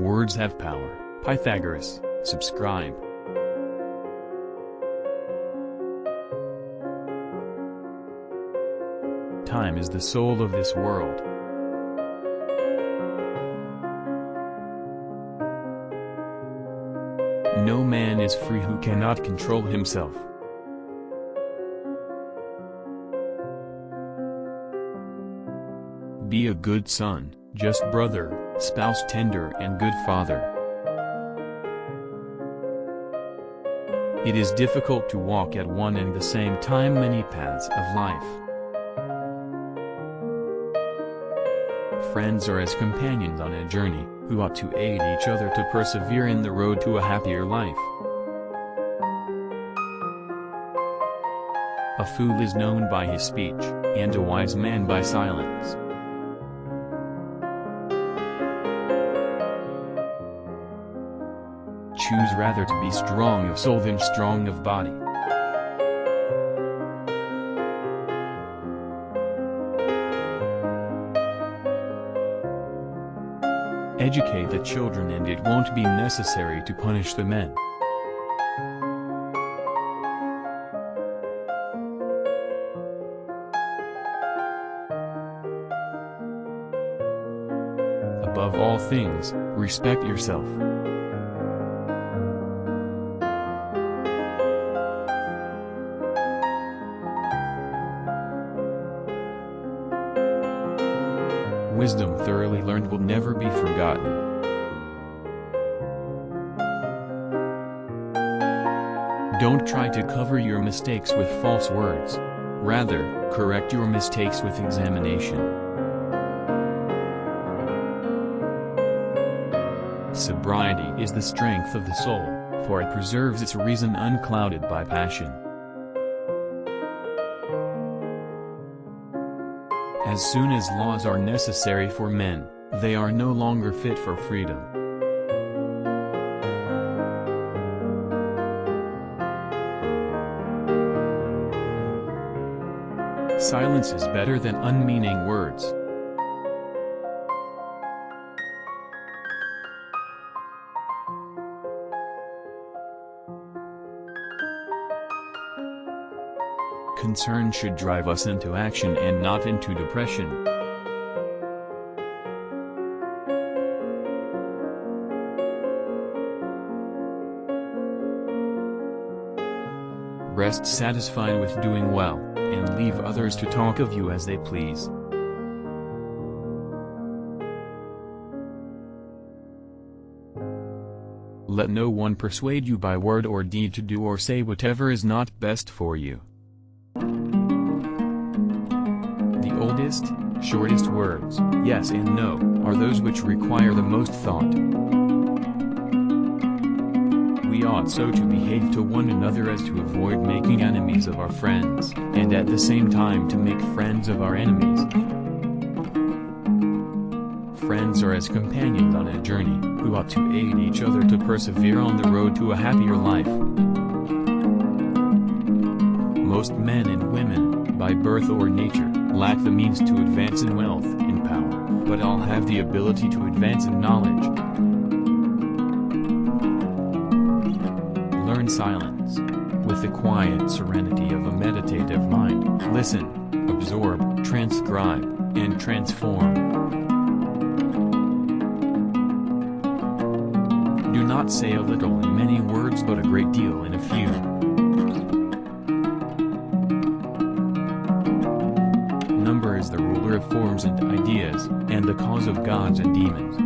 Words have power. Pythagoras, subscribe. Time is the soul of this world. No man is free who cannot control himself. Be a good son, just brother, spouse tender and good father. It is difficult to walk at one and the same time many paths of life. Friends are as companions on a journey, who ought to aid each other to persevere in the road to a happier life. A fool is known by his speech, and a wise man by silence. Choose rather to be strong of soul than strong of body. Educate the children and it won't be necessary to punish the men. Above all things, respect yourself. Wisdom thoroughly learned will never be forgotten. Don't try to cover your mistakes with false words. Rather, correct your mistakes with examination. Sobriety is the strength of the soul, for it preserves its reason unclouded by passion. As soon as laws are necessary for men, they are no longer fit for freedom. Silence is better than unmeaning words. Concern should drive us into action and not into depression. Rest satisfied with doing well, and leave others to talk of you as they please. Let no one persuade you by word or deed to do or say whatever is not best for you. The oldest, shortest words, yes and no, are those which require the most thought. We ought so to behave to one another as to avoid making enemies of our friends, and at the same time to make friends of our enemies. Friends are as companions on a journey, who ought to aid each other to persevere on the road to a happier life. Most men and women, by birth or nature, lack the means to advance in wealth, in power, but all have the ability to advance in knowledge. Learn silence. With the quiet serenity of a meditative mind, listen, absorb, transcribe, and transform. Do not say a little in many words but a great deal in a few. Number is the ruler of forms and ideas, and the cause of gods and demons.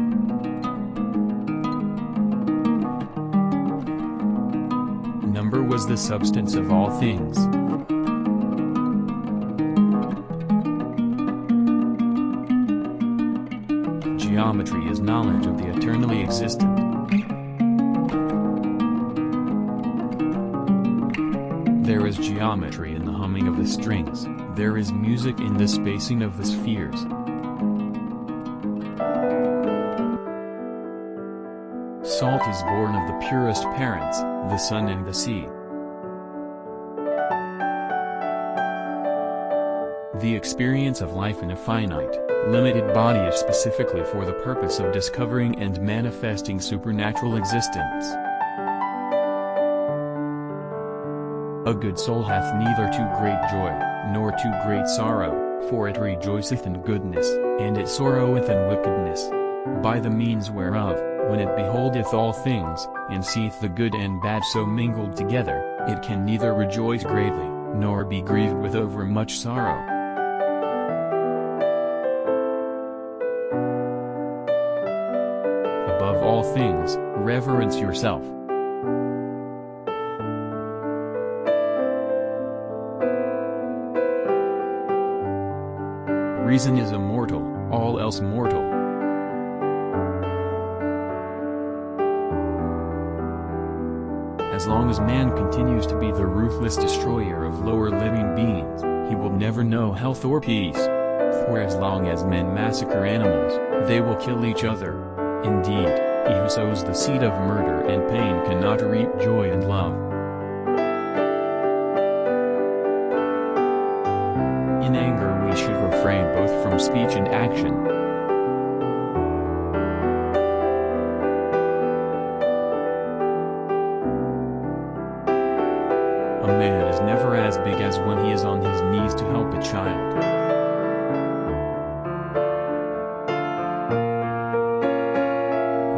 Number was the substance of all things. Geometry is knowledge of the eternally existent. There is geometry in the humming of the strings, there is music in the spacing of the spheres. Salt is born of the purest parents, the sun and the sea. The experience of life in a finite, limited body is specifically for the purpose of discovering and manifesting supernatural existence. A good soul hath neither too great joy, nor too great sorrow, for it rejoiceth in goodness, and it sorroweth in wickedness. By the means whereof, when it beholdeth all things, and seeth the good and bad so mingled together, it can neither rejoice greatly, nor be grieved with overmuch sorrow. Above all things, reverence yourself. Reason is immortal, all else mortal. As long as man continues to be the ruthless destroyer of lower living beings, he will never know health or peace. For as long as men massacre animals, they will kill each other. Indeed, he who sows the seed of murder and pain cannot reap joy and love. In anger we should refrain both from speech and action. A man is never as big as when he is on his knees to help a child.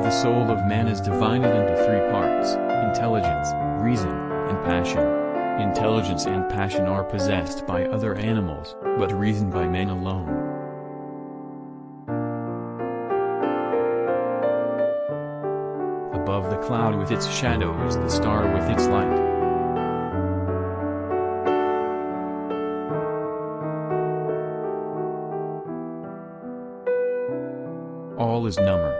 The soul of man is divided into three parts: intelligence, reason, and passion. Intelligence and passion are possessed by other animals, but reason by man alone. Above the cloud with its shadow is the star with its light. All is number.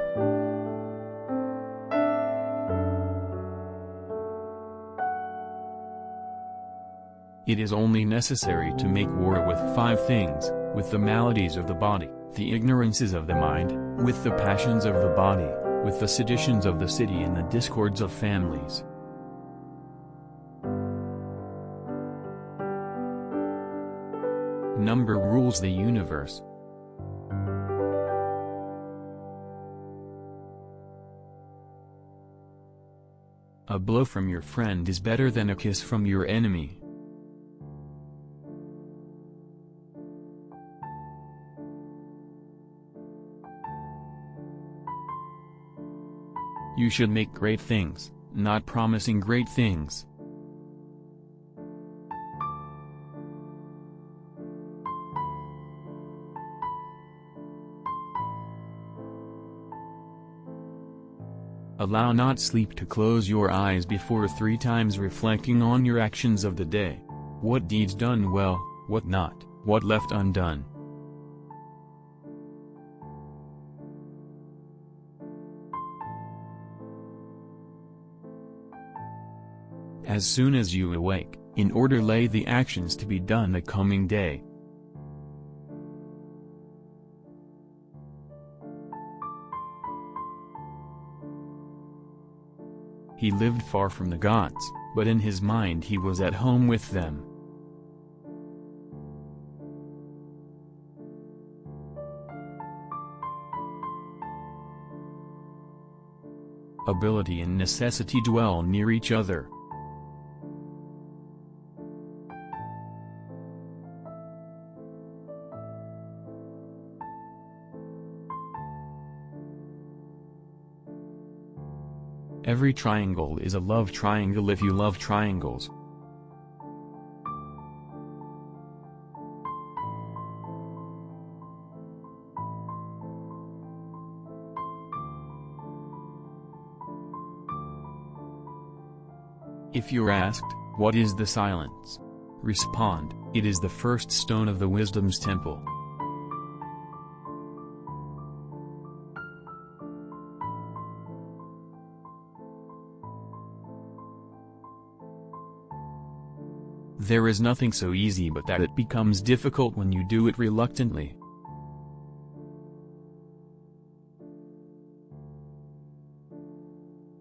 It is only necessary to make war with five things: with the maladies of the body, the ignorances of the mind, with the passions of the body, with the seditions of the city and the discords of families. Number rules the universe. A blow from your friend is better than a kiss from your enemy. You should make great things, not promising great things. Allow not sleep to close your eyes before 3 times reflecting on your actions of the day. What deeds done well, what not, what left undone. As soon as you awake, in order lay the actions to be done the coming day. He lived far from the gods, but in his mind he was at home with them. Ability and necessity dwell near each other. Every triangle is a love triangle if you love triangles. If you're asked, what is the silence? Respond, it is the first stone of the wisdom's temple. There is nothing so easy but that it becomes difficult when you do it reluctantly.